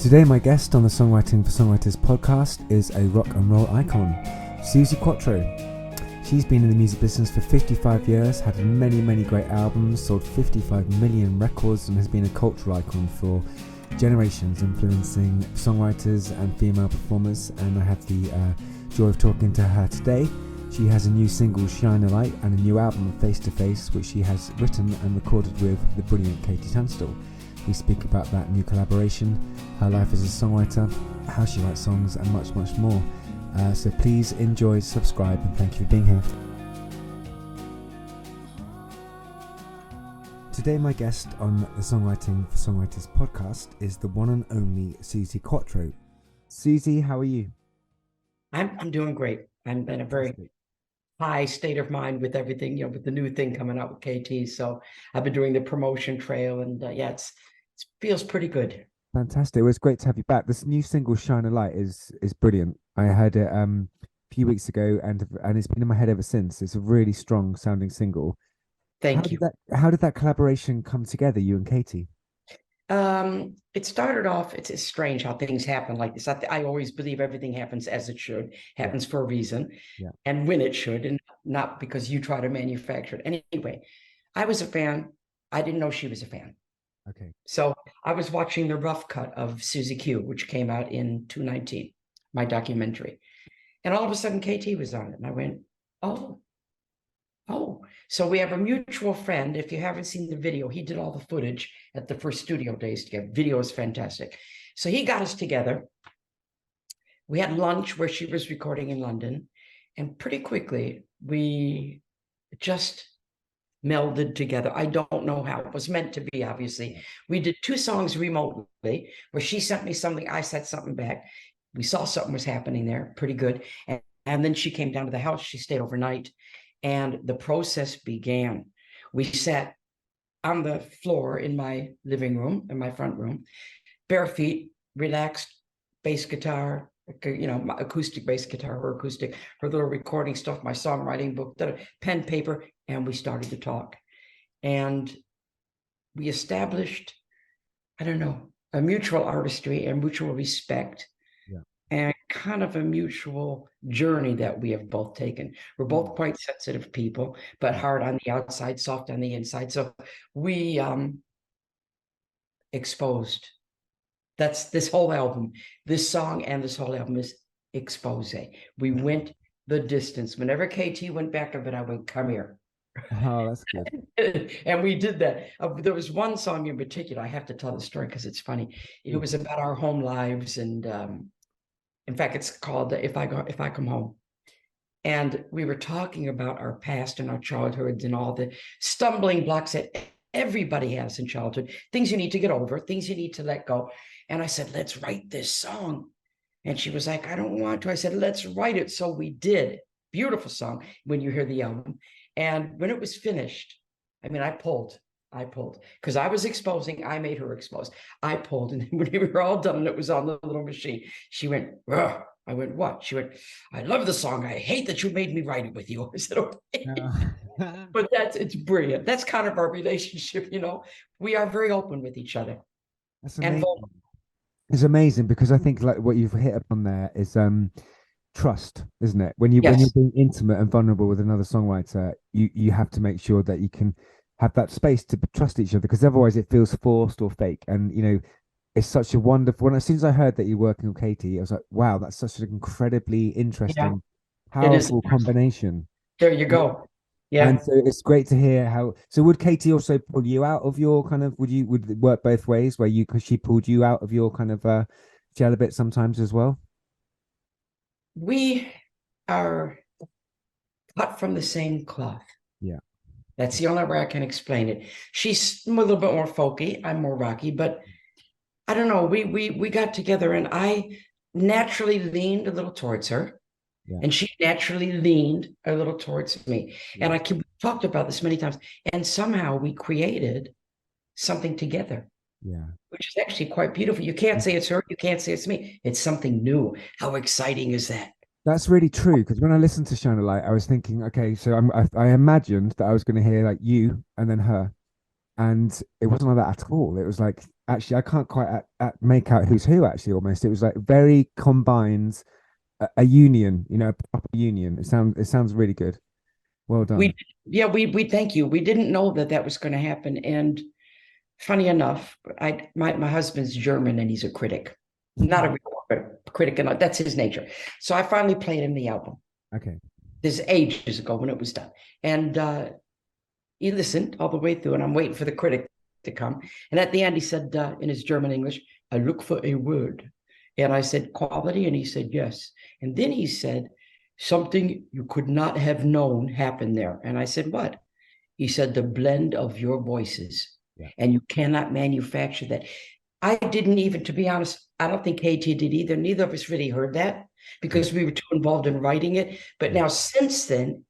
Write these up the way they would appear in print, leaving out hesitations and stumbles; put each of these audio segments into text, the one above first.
Today my guest on the Songwriting for Songwriters podcast is a rock and roll icon, Suzi Quatro. She's been in the music business for 55 years, had many great albums, sold 55 million records, and has been a cultural icon for generations, influencing songwriters and female performers. And I have the joy of talking to her today. She has a new single, Shine a Light, and a new album, Face to Face, which she has written and recorded with the brilliant KT.Tunstall. We speak about that new collaboration, her life as a songwriter, how she writes songs, and much more. So please enjoy, subscribe, and thank you for being here. Today my guest on the Songwriting for Songwriters podcast is the one and only Suzi Quatro. Suzi, how are you? I'm doing great. I'm in a very high state of mind with everything, with the new thing coming out with KT. So I've been doing the promotion trail, and it feels pretty good. Fantastic. Well, it's great to have you back. This new single, Shine a Light, is brilliant. I heard it a few weeks ago, and it's been in my head ever since. It's a really strong sounding single. Thank you. How did that collaboration come together, you and Katie? It started off, it's strange how things happen like this. I always believe everything happens as it should, happens for a reason, and when it should, and not because you try to manufacture it. Anyway, I was a fan. I didn't know she was a fan. Okay. So I was watching the rough cut of Suzi Q, which came out in 2019, my documentary. And all of a sudden KT was on it. And I went, oh. So we have a mutual friend. If you haven't seen the video, he did all the footage at the first studio days together. Video is fantastic. So he got us together. We had lunch where she was recording in London. And pretty quickly, we just melded together. I don't know how. It was meant to be, obviously. We did 2 songs remotely where she sent me something, I said something back. We saw something was happening there, pretty good. And then she came down to the house. She stayed overnight, and the process began. We sat on the floor in my living room, in my front room, bare feet, relaxed, bass guitar, my acoustic bass guitar, her little recording stuff, my songwriting book, pen, paper, and we started to talk. And we established, a mutual artistry and mutual respect, and kind of a mutual journey that we have both taken. We're both quite sensitive people, but hard on the outside, soft on the inside. So we exposed. That's this whole album. This song and this whole album is expose. We went the distance. Whenever KT went back of it, I went, come here. Oh, that's good. And we did that. There was one song in particular, I have to tell the story because it's funny. It was about our home lives, and in fact, it's called If I Come Home. And we were talking about our past and our childhoods and all the stumbling blocks that everybody has in childhood, things you need to get over, things you need to let go. And I said, let's write this song. And she was like, I don't want to. I said, let's write it. So we did. Beautiful song when you hear the album. And when it was finished, I pulled because I was exposing. I made her expose. I pulled, and when we were all done and it was on the little machine, she went, ugh. I went, what? She went, I love the song. I hate that you made me write it with you. I said, okay. But it's brilliant. That's kind of our relationship, We are very open with each other. That's amazing. It's amazing because I think like what you've hit upon there is trust, isn't it? When you're being intimate and vulnerable with another songwriter, you have to make sure that you can have that space to trust each other, because otherwise it feels forced or fake. And it's such a wonderful. As soon as I heard that you're working with Katie, I was like, wow, that's such an incredibly interesting, powerful combination. There you go. Yeah. And so it's great to hear how. So would Katie also pull you out of your kind of? Would it work both ways, where because she pulled you out of your kind of gel a bit sometimes as well? We are cut from the same cloth. Yeah. That's the only way I can explain it. She's a little bit more folky. I'm more rocky, but I don't know. We got together, and I naturally leaned a little towards her, and she naturally leaned a little towards me. And we talked about this many times, and somehow we created something together. Yeah. Which is actually quite beautiful. You can't say it's her. You can't say it's me. It's something new. How exciting is that? That's really true, because when I listened to Shine a Light, I was thinking, okay, so I imagined that I was going to hear like you and then her, and it wasn't like that at all. It was like actually, I can't quite make out who's who. Actually, almost it was like very combined, a union, a proper union. It sounds really good. Well done. We yeah, we thank you. We didn't know that that was going to happen. And funny enough, my husband's German and he's a critic, not a real but a critic, and that's his nature. So I finally played him the album. Okay. This is ages ago when it was done, and he listened all the way through, and I'm waiting for the critic to come. And at the end, he said in his German English, "I look for a word," and I said quality, and he said yes. And then he said something you could not have known happened there, and I said what? He said the blend of your voices, Yeah. and you cannot manufacture that. I didn't even, to be honest, I don't think KT did either. Neither of us really heard that because we were too involved in writing it. But now, since then,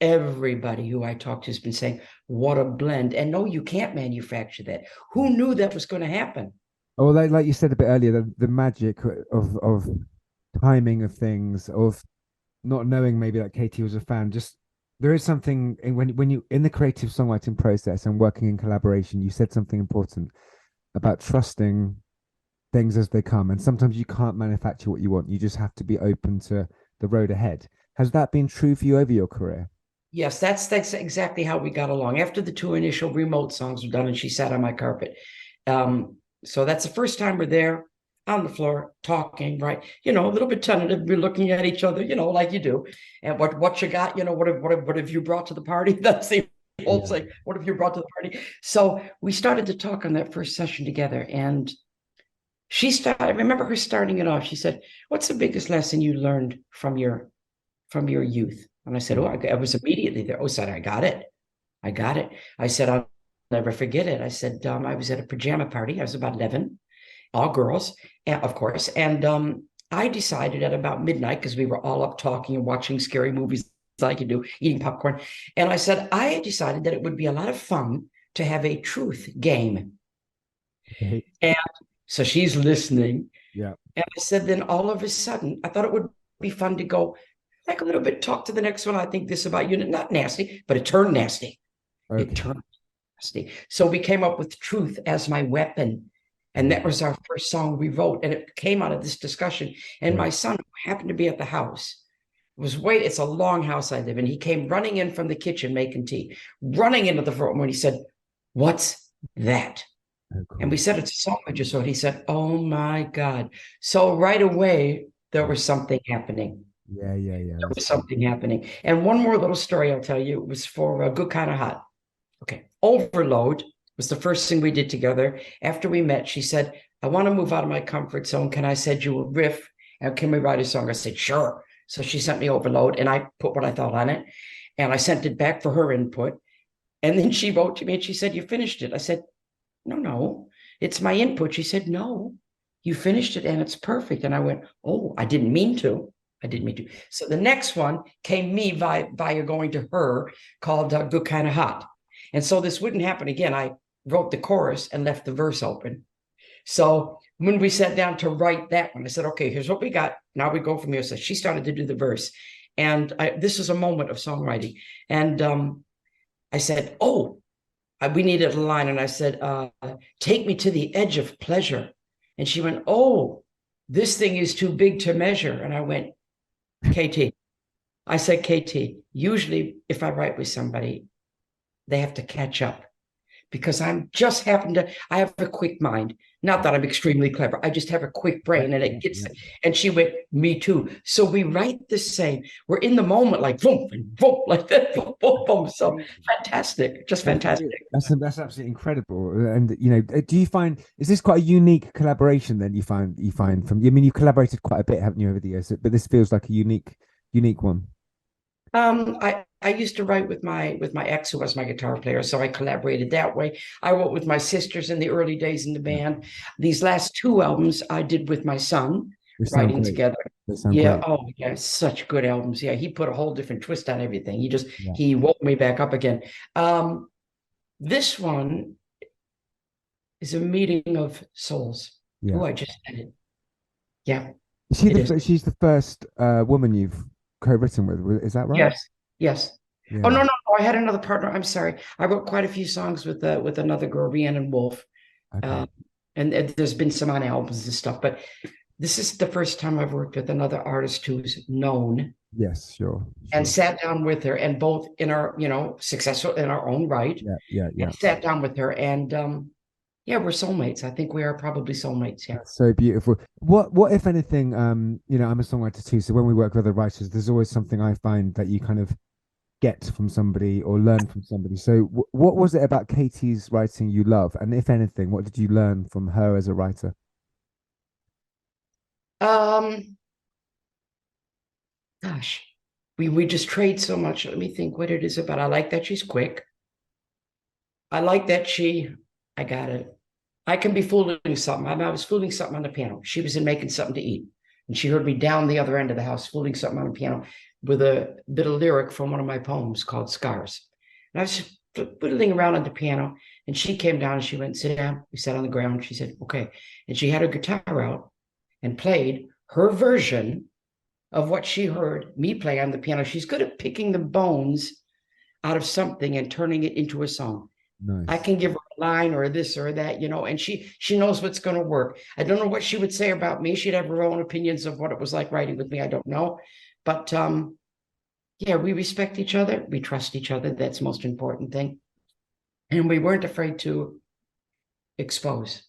everybody who I talked to has been saying, what a blend. And no, you can't manufacture that. Who knew that was going to happen? Oh, like you said a bit earlier, the magic of timing of things, of not knowing maybe that Katie was a fan. Just there is something when you in the creative songwriting process and working in collaboration, you said something important about trusting things as they come. And sometimes you can't manufacture what you want. You just have to be open to the road ahead. Has that been true for you over your career? Yes, that's exactly how we got along. After the two initial remote songs were done and she sat on my carpet. So that's the first time we're there on the floor talking, right? A little bit tentative. We're looking at each other, like you do. And what you got, what have you brought to the party? That's the old say, what have you brought to the party? So we started to talk on that first session together. And I remember her starting it off. She said, "What's the biggest lesson you learned from your youth?" And I said, "Oh, I was immediately there." Oh, said, "I got it. I got it." I said, "I'll never forget it." I said, I was at a pajama party. I was about 11, all girls, of course. And I decided at about midnight, because we were all up talking and watching scary movies like you do, eating popcorn. And I said, I decided that it would be a lot of fun to have a truth game. Okay. And so she's listening. Yeah. And I said, then all of a sudden, I thought it would be fun to go like a little bit, talk to the next one. I think this about you, not nasty, but it turned nasty. Okay. It turned nasty. So we came up with truth as my weapon. And that was our first song we wrote. And it came out of this discussion. And my son, who happened to be at the house, it's a long house I live in. He came running in from the kitchen making tea, running into the front when he said, "What's that?" Oh, cool. And we said, "It's a song I just wrote." He said, "Oh my God." So right away, there was something happening. Yeah. There was something happening. And one more little story I'll tell you. It was for Good Kind of Hot. Okay. Overload was the first thing we did together. After we met, she said, "I want to move out of my comfort zone. Can I send you a riff? And can we write a song?" I said, "Sure." So she sent me Overload and I put what I thought on it. And I sent it back for her input. And then she wrote to me and she said, "You finished it." I said, No, it's my input." She said, "No, you finished it and it's perfect." And I went, "Oh, I didn't mean to. I didn't mean to." So the next one came me via going to her, called Good Kind of Hot. And so this wouldn't happen again. I wrote the chorus and left the verse open. So when we sat down to write that one, I said, "Okay, here's what we got. Now we go from here." So she started to do the verse. And this is a moment of songwriting. And I said, "Oh, we needed a line." And I said, "Take me to the edge of pleasure." And she went, "Oh, this thing is too big to measure." And I went, "KT." I said, "KT, usually if I write with somebody, they have to catch up because I have a quick mind. Not that I'm extremely clever. I just have a quick brain and it gets, and she went, "Me too." So we write the same. We're in the moment, like boom, and boom, like that, boom, boom, boom. So fantastic, just fantastic. That's absolutely incredible. And do you find is this quite a unique collaboration then you find from? I mean, you've collaborated quite a bit, haven't you, over the years? But this feels like a unique one. I used to write with my ex, who was my guitar player, so I collaborated that way. I wrote with my sisters in the early days in the band. These last two albums I did with my son, They sound writing great. together. They sound Yeah. great. Oh, yeah. Such good albums. Yeah. He put a whole different twist on everything. Yeah. He woke me back up again. This one is a meeting of souls. Yeah. Oh, I just did it. Yeah. She's the first woman you've co-written with. Is that right? Yes. Yes. Yeah. Oh, no. I had another partner. I'm sorry. I wrote quite a few songs with another girl, Rhiannon Wolf. Okay. and there's been some on albums and stuff, but this is the first time I've worked with another artist who's known Yes, sure, and sure. sat down with her, and both in our, successful in our own right, Yeah, yeah, and yeah. sat down with her. And yeah, we're soulmates. I think we are probably soulmates. Yeah. That's so beautiful. What if anything, I'm a songwriter too, so when we work with other writers, there's always something I find that you kind of get from somebody or learn from somebody. So what was it about Katie's writing you love? And if anything, what did you learn from her as a writer? Um, Gosh, we just trade so much. Let me think what it is about. I like that she's quick. I like that I got it. I can be fooling something. I was fooling something on the piano. She was in making something to eat. And she heard me down the other end of the house fooling something on the piano with a bit of lyric from one of my poems called Scars. And I was fiddling around on the piano. And she came down and she went, sit down. We sat on the ground. She said, okay. And she had her guitar out and played her version of what she heard me play on the piano. She's good at picking the bones out of something and turning it into a song. I Nice. can give her a line or this or that, and she knows what's going to work. I don't know what she would say about me. She'd have her own opinions of what it was like writing with me. I don't know. But yeah, we respect each other. We trust each other. That's the most important thing. And we weren't afraid to expose.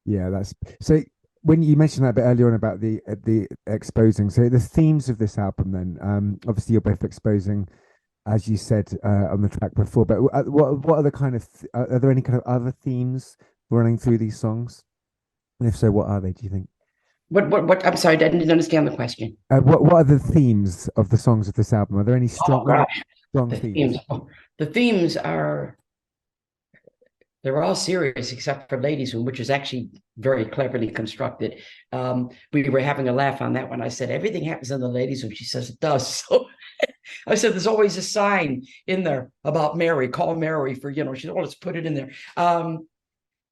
Yeah, that's so when you mentioned that a bit earlier on about the exposing, so the themes of this album then, obviously you're both exposing, as you said on the track before, but what are the kind of are there any kind of other themes running through these songs? And if so, what are they, do you think? What? I'm sorry, I didn't understand the question. What are the themes of the songs of this album? Are there any Oh, gosh. strong The themes. themes? Oh, the themes they're all serious except for Ladies Room, which is actually very cleverly constructed. We were having a laugh on that one. I said, everything happens in the Ladies Room. She says, it does. So I said, there's always a sign in there about Mary, call Mary for, she said, oh, let's put it in there.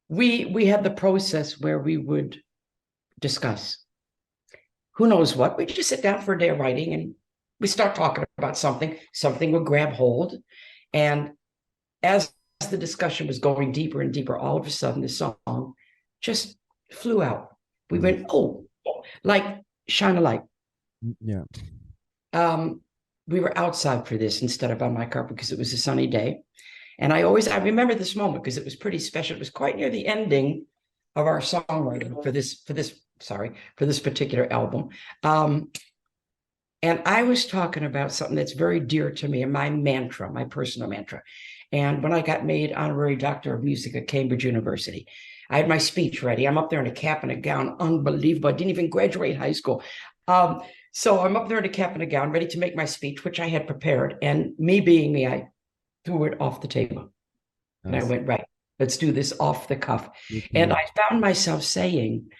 We had the process where we would discuss who knows what. We just sit down for a day of writing and we start talking about something would grab hold. And as the discussion was going deeper and deeper, all of a sudden the song just flew out. We Nice. went, oh, like shine a light. Yeah. We were outside for this instead of on my carpet because it was a sunny day. And I remember this moment because it was pretty special. It was quite near the ending of our songwriting for this particular album. And I was talking about something that's very dear to me and my mantra, my personal mantra. And when I got made honorary doctor of music at Cambridge University, I had my speech ready. I'm up there in a cap and a gown, unbelievable. I didn't even graduate high school. So I'm up there in a cap and a gown, ready to make my speech, which I had prepared. And me being me, I threw it off the table. And I Nice. went, right, let's do this off the cuff. Good for And you. I found myself saying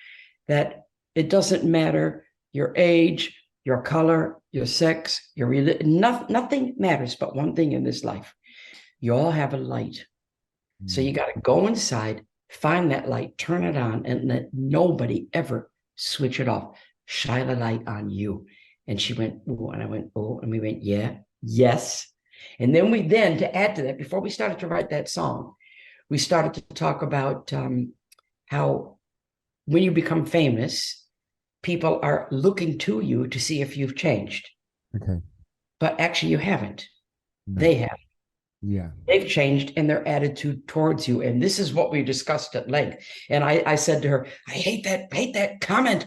that it doesn't matter your age, your color, your sex, your religion, nothing matters but one thing in this life. You all have a light. So you got to go inside, find that light, turn it on, and let nobody ever switch it off. Shine a light on you. And she went, oh, and I went, oh, and we went, yeah, yes. And then to add to that, before we started to write that song, we started to talk about how when you become famous, people are looking to you to see if you've changed. Okay. But actually, you haven't. No. They have. Yeah. They've changed in their attitude towards you. And this is what we discussed at length. And I said to her, I hate that comment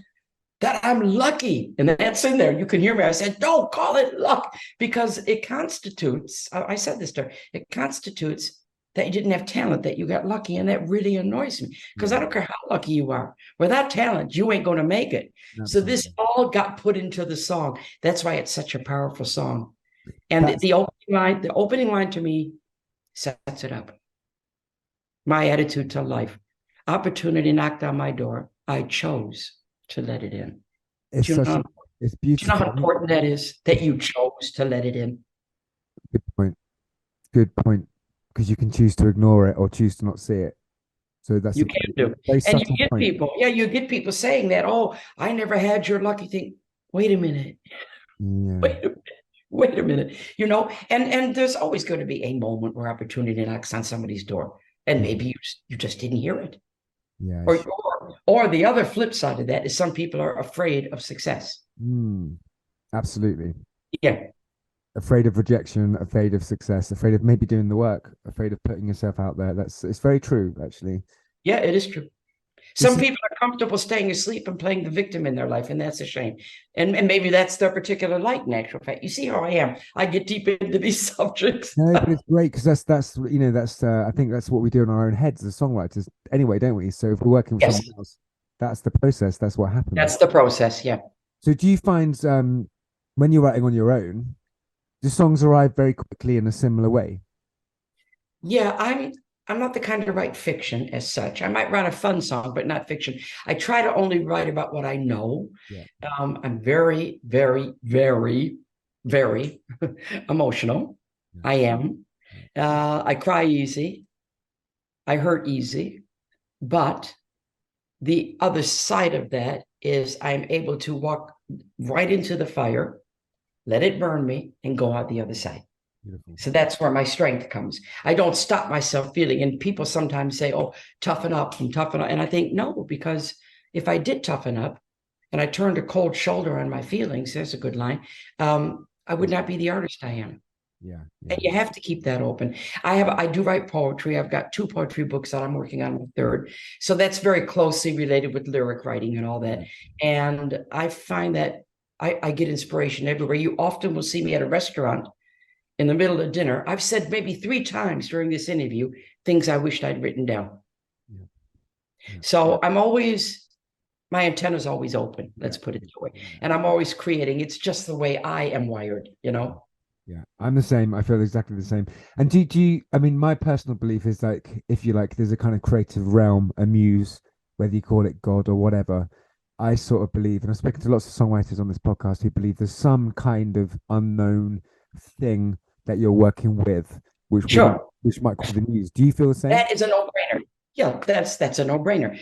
that I'm lucky. And that's in there. You can hear me. I said, don't call it luck because it constitutes, I said this to her, it constitutes that you didn't have talent, that you got lucky. And that really annoys me because I don't care how lucky you are. Without talent, you ain't going to make it. So this Absolutely. all got put into the song. That's why it's such a powerful song. And That's the opening line to me sets it up. My attitude to life. Opportunity knocked on my door. I chose to let it in. it's Do you such know, a it's do you know how beautiful. important that is? That you chose to let it in. Good point. Good point. Because you can choose to ignore it or choose to not see it. So that's You a can do. very And you subtle get point. people, yeah, you get people saying that, oh, I never had your lucky thing. Wait a minute. Yeah. Wait a minute. Wait a minute. And there's always going to be a moment where opportunity knocks on somebody's door. And maybe you just didn't hear it. Yeah. Or the other flip side of that is some people are afraid of success. Absolutely. Yeah. Afraid of rejection, afraid of success, afraid of maybe doing the work, afraid of putting yourself out there. It's very true, actually. Yeah, it is true. This Some is people are comfortable staying asleep and playing the victim in their life, and that's a shame. And maybe that's their particular light, in actual fact. You see how I am. I get deep into these subjects. no, but it's great because that's that's I think that's what we do in our own heads as songwriters anyway, don't we? So if we're working with Yes, someone else, that's the process. That's what happens. that's the process. Yeah. So do you find when you're writing on your own, do songs arrive very quickly in a similar way? Yeah, I'm not the kind to write fiction as such. I might write a fun song, but not fiction. I try to only write about what I know. Yeah. I'm very, very, very, very emotional. Yeah. I am. I cry easy. I hurt easy. But the other side of that is I'm able to walk right into the fire, let it burn me, and go out the other side. Beautiful. So that's where my strength comes. I don't stop myself feeling. And people sometimes say, oh, toughen up and toughen up. And I think, no, because if I did toughen up and I turned a cold shoulder on my feelings, there's a good line, I would not be the artist I am. Yeah. And you have to keep that open. I do write poetry. I've got 2 poetry books that I'm working on, a third. So that's very closely related with lyric writing and all that. And I find that I get inspiration everywhere. You often will see me at a restaurant in the middle of dinner. I've said maybe 3 times during this interview things I wished I'd written down. So my antenna's always open. Let's put it that way. And I'm always creating. It's just the way I am wired, Yeah, I'm the same. I feel exactly the same. And do you, I mean, my personal belief is like, if you like, there's a kind of creative realm, a muse, whether you call it God or whatever. I sort of believe, and I've spoken to lots of songwriters on this podcast who believe there's some kind of unknown thing that you're working with, Sure. which might call the muse. Do you feel the same? That is a no-brainer. Yeah, that's a no-brainer.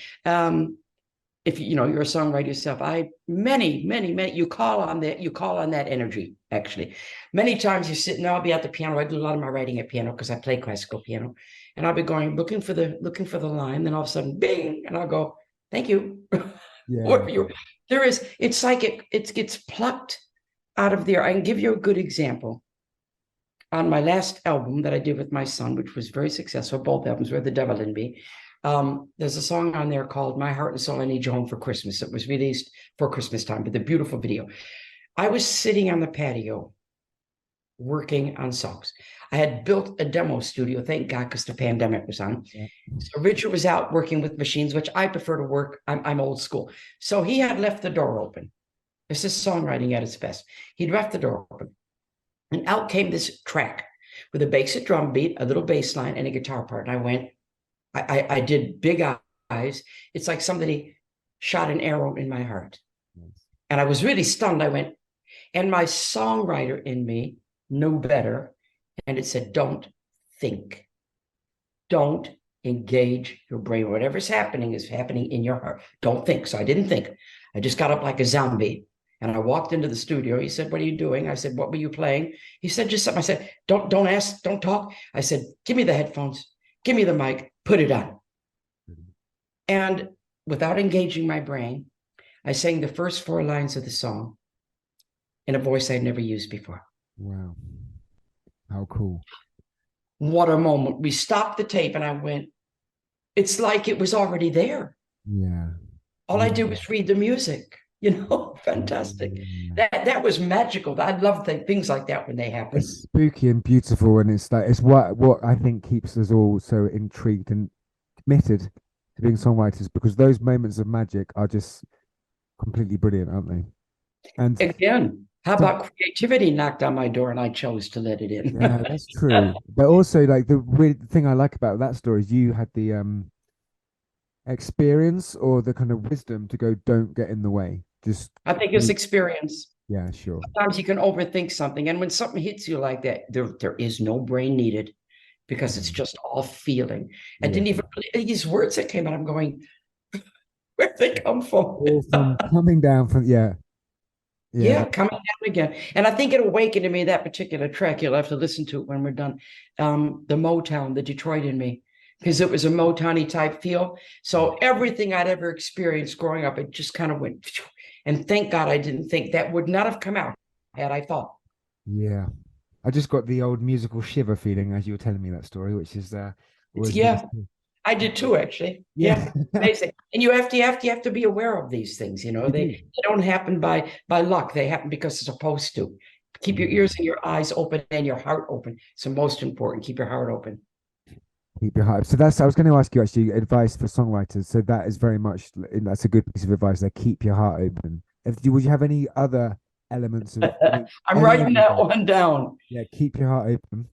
If you're a songwriter yourself, many you call on that energy. Actually, many times you're sitting there. I'll be at the piano. I do a lot of my writing at piano because I play classical piano, and I'll be going looking for the line. Then all of a sudden, bing, and I'll go, "Thank you." Yeah. It's like it gets plucked out of there. I can give you a good example. On my last album that I did with my son, which was very successful, both albums were The Devil in Me. There's a song on there called My Heart and Soul, I Need You Home for Christmas. It was released for Christmas time, but the beautiful video. I was sitting on the patio working on songs. I had built a demo studio, thank God, because the pandemic was on. Yeah. So Richard was out working with machines, which I prefer to work. I'm old school. So he had left the door open. This is songwriting at its best. He'd left the door open. And out came this track with a basic drum beat, a little bass line, and a guitar part. And I went, I did big eyes. It's like somebody shot an arrow in my heart. And I was really stunned. I went, and my songwriter in me knew better. And it said, don't think. Don't engage your brain. Whatever's happening is happening in your heart. Don't think. So I didn't think. I just got up like a zombie. And I walked into the studio. He said, what are you doing? I said, what were you playing? He said, just something. I said, don't ask, don't talk. I said, give me the headphones, give me the mic, put it on. And without engaging my brain, I sang the first 4 lines of the song in a voice I'd never used before. Wow. How cool. What a moment. We stopped the tape and I went, it's like it was already there. Yeah. All I did was read the music. Fantastic. That was magical. I love things like that when they happen. It's spooky and beautiful, and it's what I think keeps us all so intrigued and committed to being songwriters, because those moments of magic are just completely brilliant, aren't they? And again, how about creativity knocked on my door and I chose to let it in? Yeah, that's true. But also, like, the weird thing I like about that story is you had the experience or the kind of wisdom to go, don't get in the way. I think it's experience. Yeah, sure. Sometimes you can overthink something, and when something hits you like that, there is no brain needed, because it's just all feeling. I didn't even these words that came out. I'm going, where they come from? Coming down from Coming down again. And I think it awakened in me that particular track. You'll have to listen to it when we're done. The Motown, the Detroit in me. because it was a Motown-y type feel. So everything I'd ever experienced growing up, it just kind of went. And thank God I didn't think that would not have come out had I thought. Yeah. I just got the old musical shiver feeling as you were telling me that story, which is It's always nice yeah, to. I did too, actually. Yeah. Yeah, amazing. And you have to be aware of these things. You know, You they, do. they don't happen by luck. They happen because it's supposed to. Keep your Yeah. ears and your eyes open and your heart open. It's the most important. Keep your heart open. Keep your hype. So I was going to ask you actually advice for songwriters. So that is very much, that's a good piece of advice there. Keep your heart open. Would you have any other elements of I'm any writing other that advice? one down. Yeah, keep your heart open.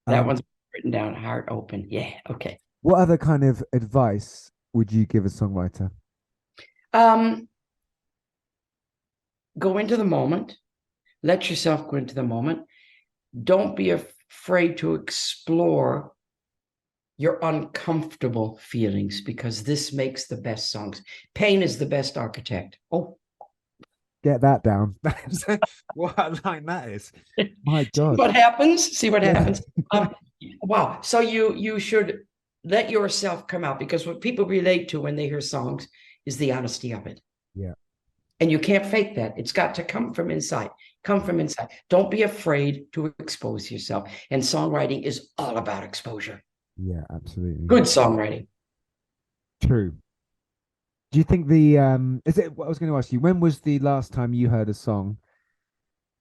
That Um, one's written down. Heart open. Yeah. Okay. what other kind of advice would you give a songwriter? Um, Go into the moment. Let yourself go into the moment. Don't be afraid to explore your uncomfortable feelings because this makes the best songs. Pain is the best architect. Oh, Get that down. What a line that is. My see God. what happens? See what Yeah. happens? Wow. So you should let yourself come out because what people relate to when they hear songs is the honesty of it. Yeah. And you can't fake that. It's got to come from inside. Come from inside. Don't be afraid to expose yourself. And songwriting is all about exposure. Yeah, absolutely. Good songwriting. True. Do you think the is it what I was going to ask you, when was the last time you heard a song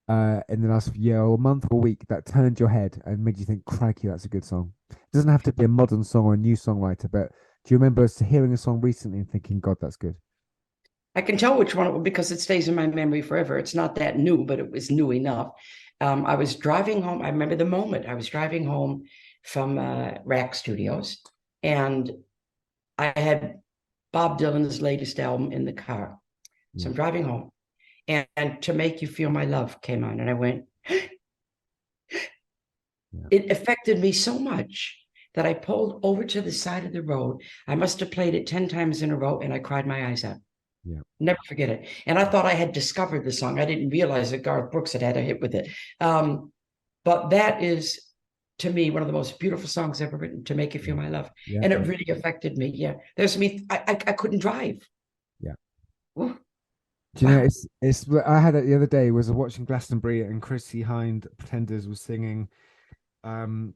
in the last year or month or week that turned your head and made you think, crikey, that's a good song? It doesn't have to be a modern song or a new songwriter, but do you remember hearing a song recently and thinking, God, that's good? I can tell which one it was because it stays in my memory forever. It's not that new, but it was new enough. I was driving home. I remember the moment. I was driving home from Rack Studios, and I had Bob Dylan's latest album in the car. So Yeah. I'm driving home, and To Make You Feel My Love came on, and I went, Yeah. it affected me so much that I pulled over to the side of the road. I must have played it 10 times in a row, and I cried my eyes out. Yeah. Never forget it. And I thought I had discovered the song. I didn't realize that Garth Brooks had a hit with it. But that is, to me, one of the most beautiful songs ever written, To Make You Feel Yeah. My Love. Yeah. And it really affected me. Yeah. There's me. I couldn't drive. Yeah. Ooh, Do you know, wow. it's I had it the other day, was watching Glastonbury and Chrissy Hind Pretenders was singing um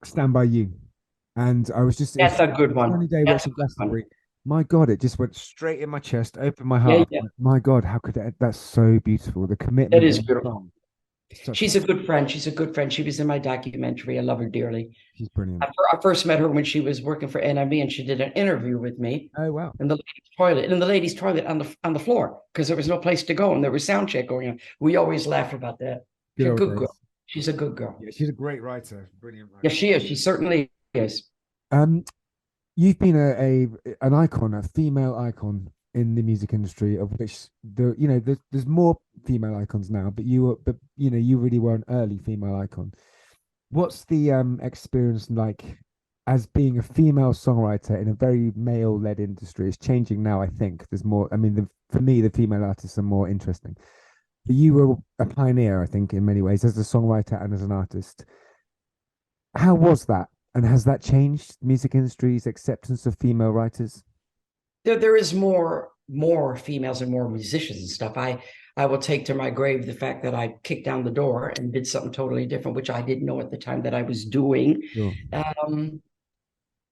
Stand By You. And I was just, That's it's a good one. sunny day That's a watching good one. Glastonbury. My God, it just went straight in my chest, opened my Yeah, heart. yeah. My God, how could that's so beautiful. The That commitment is in the beautiful. song. Such She's a good friend. She's a good friend. She was in my documentary. I love her dearly. she's brilliant. I first met her when she was working for NME and she did an interview with me Oh wow. in the ladies' toilet, and in the ladies' toilet on the floor because there was no place to go and there was sound check going on. We always laugh about that. Good She's a old good girl. days. She's a good girl. Yeah, she's a great writer, brilliant Yes, writer. she is. She certainly is. Um, you've been an icon, a female icon in the music industry, of which there's more female icons now, but you really were an early female icon. What's the experience like as being a female songwriter in a very male-led industry? It's changing now, I think. There's more. I mean, for me, the female artists are more interesting. But you were a pioneer, I think, in many ways, as a songwriter and as an artist. How was that? And has that changed music industry's acceptance of female writers? There is more females and more musicians and stuff. I will take to my grave the fact that I kicked down the door and did something totally different, which I didn't know at the time that I was doing. Sure.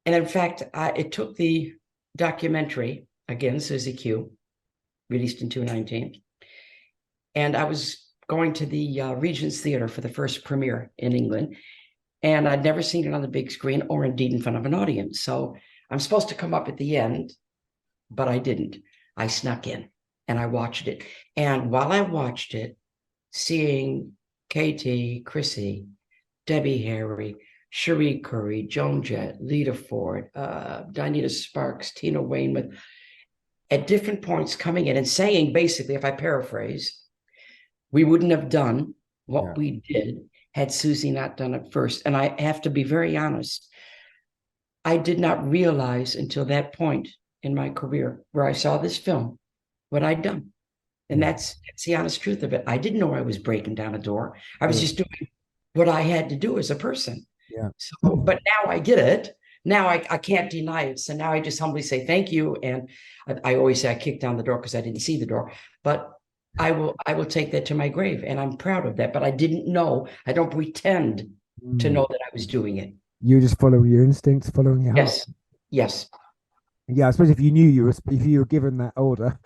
And in fact, it took the documentary again, Suzi Q, released in 2019, and I was going to the Regent's Theatre for the first premiere in England, and I'd never seen it on the big screen or indeed in front of an audience. So I'm supposed to come up at the end, but I didn't. I snuck in and I watched it. And while I watched it, seeing KT, Chrissy, Debbie Harry, Cherie Curry, Joan Jett, Lita Ford, Dinita Sparks, Tina Weymouth, at different points coming in and saying, basically, if I paraphrase, we wouldn't have done Yeah. what we did had Suzi not done it first. And I have to be very honest, I did not realize until that point in my career where I saw this film what I'd done. And Yeah. that's the honest truth of it. I didn't know I was breaking down a door. I was Sure. just doing what I had to do as a person. Yeah. So, but now I get it. Now I can't deny it. So now I just humbly say thank you. And I always say I kicked down the door because I didn't see the door. But I will take that to my grave. And I'm proud of that. But I didn't know. I don't pretend to Mm. know that I was doing it. You're just following your instincts, following your heart. Yes. Yes. Yeah, I suppose if you knew if you were given that order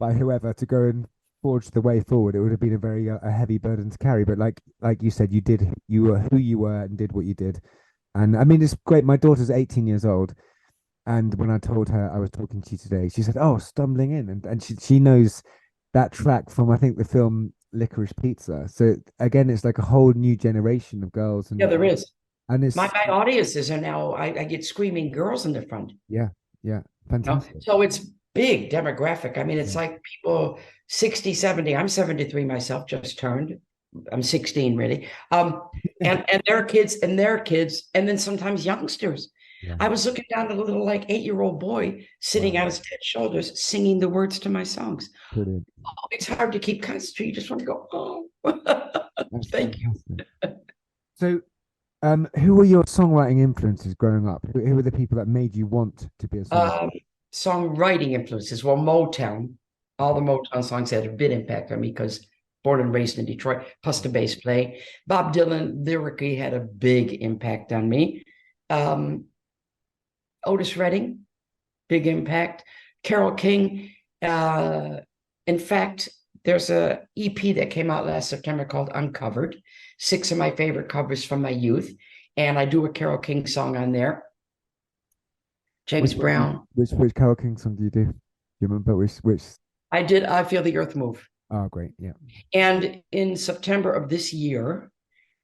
by whoever to go and forge the way forward, it would have been a very a heavy burden to carry. But like you said, you were who you were and did what you did. And I mean, it's great. My daughter's 18 years old, and when I told her I was talking to you today, she said, "Oh, stumbling in," and she knows that track from I think the film Licorice Pizza. So again, it's like a whole new generation of girls, Yeah, there is. and My audiences are now, I get screaming girls in the front. yeah, yeah, You know? fantastic. So it's big demographic. I mean, it's Yeah. like people 60, 70. I'm 73 myself, just turned. I'm 16 really. And their kids and their kids, and then sometimes youngsters. Yeah. I was looking down at a little like 8-year-old boy sitting Wow. on his dad's shoulders, singing the words to my songs. Brilliant. Oh, it's hard to keep concentrated. You just want to go, oh, That's thank you. fantastic. So, who were your songwriting influences growing up? Who were the people that made you want to be a songwriter? Um, Songwriting influences. Well, Motown, all the Motown songs had a big impact on me because born and raised in Detroit, plus the bass play. Bob Dylan lyrically had a big impact on me. Um, Otis Redding, big impact. Carole King. In fact, there's a EP that came out last September called Uncovered. 6 of my favorite covers from my youth. And I do a Carole King song on there. James Which one Brown. which Carole King song do you do? Do you remember which? I did I Feel the Earth Move. Oh, great. Yeah. And in September of this year,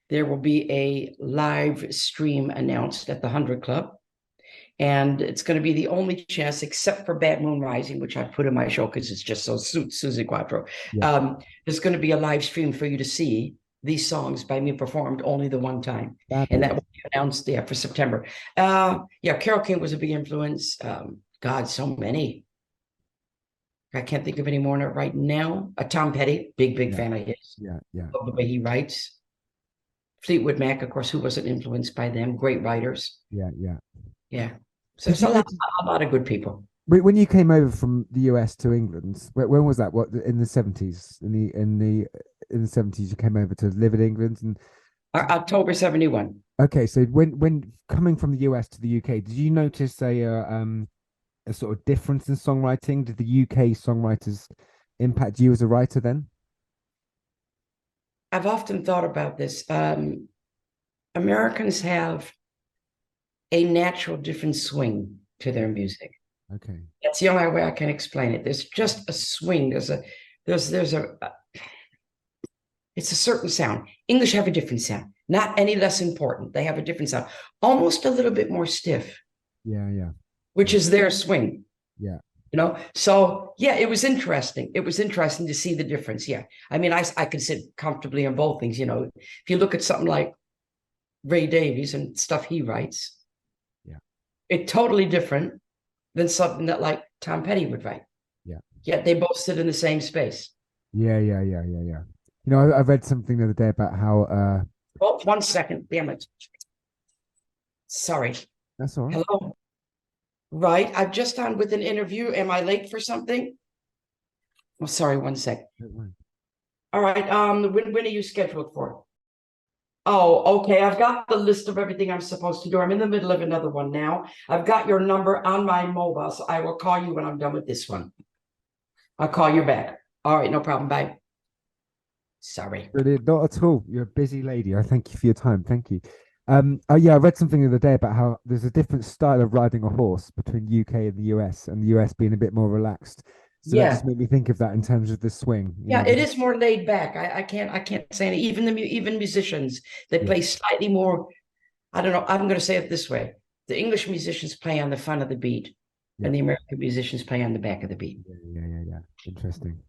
there will be a live stream announced at the 100 Club. And it's going to be the only chance, except for Bad Moon Rising, which I put in my show because it's just so Suzi Quatro. Yeah. There's going to be a live stream for you to see these songs by me performed only the one time. And Fabulous. that will be announced for September. Yeah, Carole King was a big influence. God, so many. I can't think of any more right now. Tom Petty, big Yeah. fan of his. Yeah. Yeah. Love the way he writes. Fleetwood Mac, of course, who wasn't influenced by them? Great writers. Yeah. Yeah. Yeah. So Did it's you a lot of good people. when you came over from the US to England? When was that? What in the 70s? In the 70s, you came over to live in England, and October 71. okay. So when coming from the US to the UK, did you notice a sort of difference in songwriting? Did the UK songwriters impact you as a writer then? I've often thought about this. Americans have a natural different swing to their music. Okay. That's the only way I can explain it. There's just a swing. There's it's a certain sound. English have a different sound, not any less important. They have a different sound, almost a little bit more stiff, Yeah. Yeah. which is their swing. Yeah. So yeah, it was interesting. It was interesting to see the difference. Yeah. I mean, I could sit comfortably in both things. If you look at something like Ray Davies and stuff he writes, Yeah. it's totally different than something that like Tom Petty would write. Yeah. Yet they both sit in the same space. Yeah. Yeah. Yeah. Yeah. Yeah. I read something the other day about how Oh, 1 second. Damn it. Sorry. that's all right. Hello. Right. I've just on with an interview. Am I late for something? Oh, sorry. 1 sec. Don't worry. All right. When are you scheduled for? Oh, okay. I've got the list of everything I'm supposed to do. I'm in the middle of another one now. I've got your number on my mobile, so I will call you when I'm done with this one. I'll call you back. All right, no problem. Bye. Sorry. Brilliant. Not at all. You're a busy lady. I thank you for your time. Thank you. Oh yeah, I read something the other day about how there's a different style of riding a horse between UK and the US, and the US being a bit more relaxed. So that Yeah. just made me think of that in terms of the swing. Yeah, it is more laid back. I can't say it. Even musicians, they play slightly more. I don't know. I'm going to say it this way: the English musicians play on the front of the beat, Yeah. and the American musicians play on the back of the beat. Yeah. Interesting.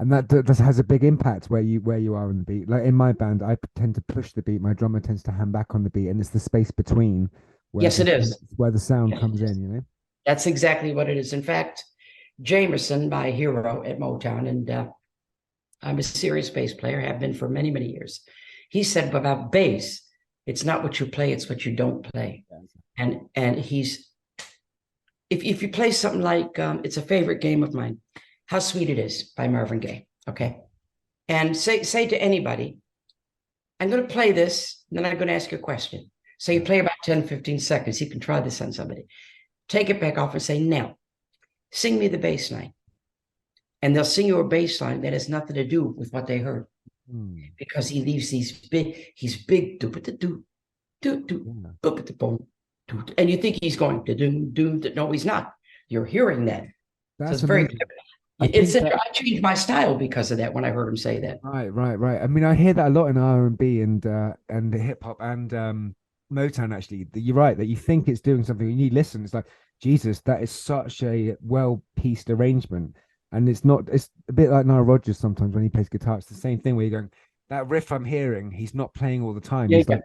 And that just has a big impact where you are in the beat. Like in my band, I tend to push the beat. My drummer tends to hand back on the beat, and it's the space between where Yes, it is. where the sound Yes, comes it is. in. That's exactly what it is. In fact, Jamerson, my hero at Motown, and I'm a serious bass player, have been for many, many years. He said about bass, It's not what you play, it's what you don't play. And he's, if you play something like, it's a favorite game of mine, How Sweet It Is by Marvin Gaye, okay? And say to anybody, I'm going to play this, and then I'm going to ask you a question. So you play about 10, 15 seconds. You can try this on somebody. Take it back off and say, now, sing me the bass line. And they'll sing you a bass line that has nothing to do with what they heard. Because he leaves he's big, do-ba-da-do, do-do, boom, and you think he's going to do, no, he's not. You're hearing that. That's so it's very amazing. I changed my style because of that when I heard him say that. Right. I mean, I hear that a lot in R&B and hip hop and Motown. Actually, you're right that you think it's doing something. When you listen, it's like, Jesus, that is such a well-pieced arrangement, and it's not. It's a bit like Nile Rodgers sometimes when he plays guitar. It's the same thing where you're going, that riff I'm hearing, he's not playing all the time. He's like,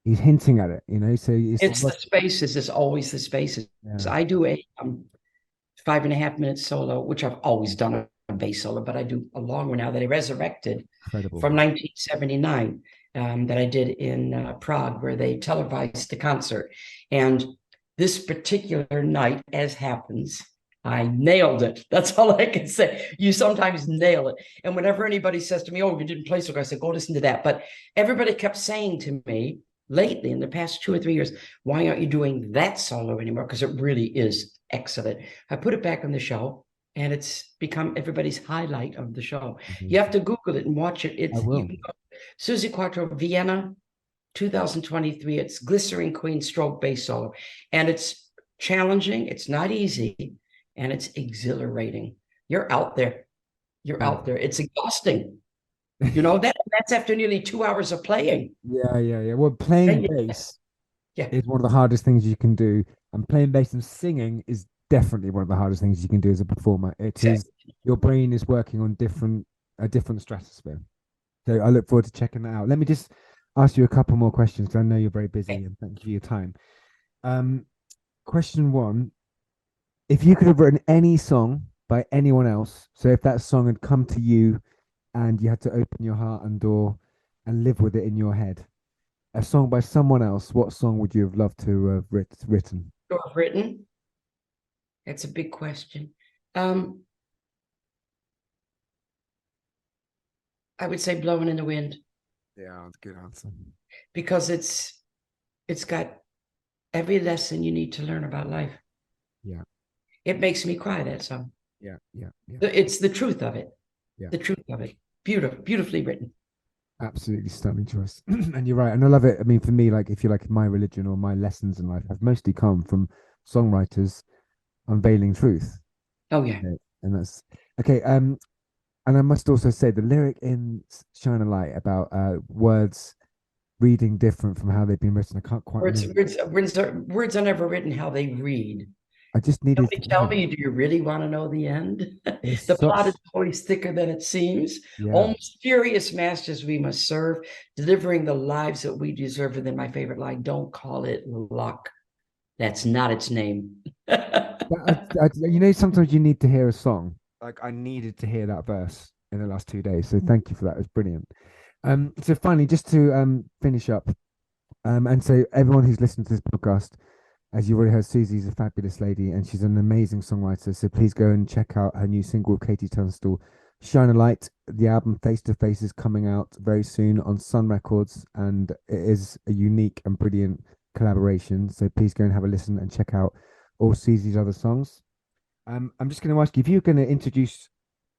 he's hinting at it, you know. So it's the spaces. It's always the spaces. Yeah. I do a 5.5 minute solo, which I've always done a bass solo, but I do a long one now that I resurrected from 1979 that I did in Prague, where they televised the concert. And this particular night, as happens, I nailed it. That's all I can say. You sometimes nail it. And whenever anybody says to me, oh, you didn't play so, I said, go listen to that. But everybody kept saying to me lately in the past 2 or 3 years, why aren't you doing that solo anymore? Because it really is excellent. I put it back on the show, and it's become everybody's highlight of the show. You have to Google it and watch it. It's Suzi Quatro, Vienna, 2023. It's Glycerin Queen stroke bass solo. And it's challenging. It's not easy. And it's exhilarating. You're out there. You're out there. It's exhausting. You know, that's after nearly 2 hours of playing. Yeah. Well, playing bass is one of the hardest things you can do. And playing bass and singing is definitely one of the hardest things you can do as a performer. It is, your brain is working on a different stratosphere. So I look forward to checking that out. Let me just ask you a couple more questions, because I know you're very busy, and thank you for your time. Question one, if you could have written any song by anyone else, so if that song had come to you and you had to open your heart and door and live with it in your head, a song by someone else, what song would you have loved to have written? That's a big question. I would say Blowing in the Wind. Yeah, that's a good answer. Because it's got every lesson you need to learn about life. Yeah. It makes me cry, that song. Yeah. It's the truth of it. Yeah. The truth of it. Beautifully written. Absolutely stunning choice. And you're right. And I love it. I mean, for me, like, if you like, my religion or my lessons in life have mostly come from songwriters unveiling truth. Oh, yeah. And that's okay. And I must also say the lyric in Shine a Light about words reading different from how they've been written. I can't quite words are never written how they read. I just needed to tell me, do you really want to know the end? The plot is always thicker than it seems. Almost furious masters we must serve, delivering the lives that we deserve. And then my favorite line, don't call it luck. That's not its name. You know, sometimes you need to hear a song. Like, I needed to hear that verse in the last 2 days. So thank you for that. It was brilliant. So finally, just to finish up, and so everyone who's listened to this podcast, as you already heard, Suzi's a fabulous lady and she's an amazing songwriter. So please go and check out her new single, KT.Tunstall, Shine a Light. The album Face to Face is coming out very soon on Sun Records, and it is a unique and brilliant collaboration. So please go and have a listen and check out all Suzi's other songs. I'm just going to ask you, if you're going to introduce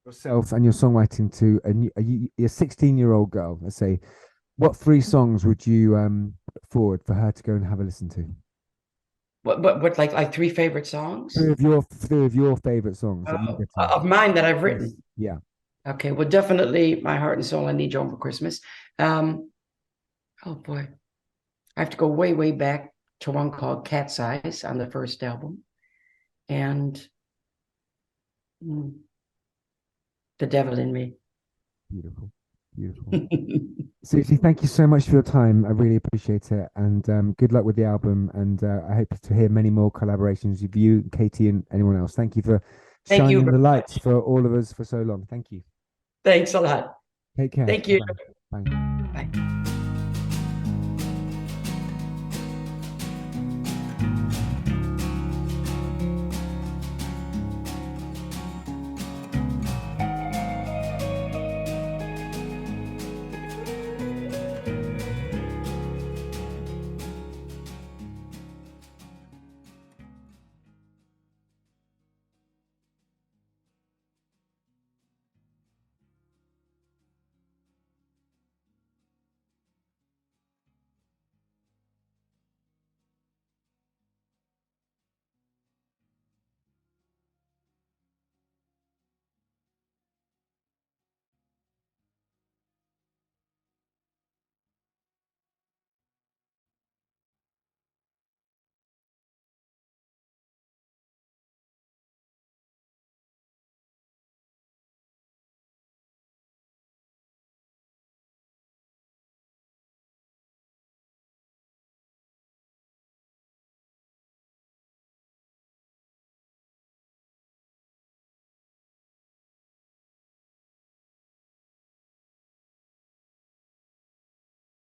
yourself and your songwriting to a 16-year-old girl, let's say, what 3 songs would you put forward for her to go and have a listen to? What like 3 favorite songs? 3 of your favorite songs of mine that I've written. Yeah. Okay. Well, definitely My Heart and Soul, I Need You Home for Christmas. Oh boy, I have to go way back to one called Cat's Eyes on the first album, and The Devil in Me. Beautiful. Suzi, thank you so much for your time. I really appreciate it, and good luck with the album, and I hope to hear many more collaborations with you, Katie, and anyone else. Thank you for shining the light for all of us for so long. Thank you. Thanks a lot. Take care. Thank you. Bye. Bye.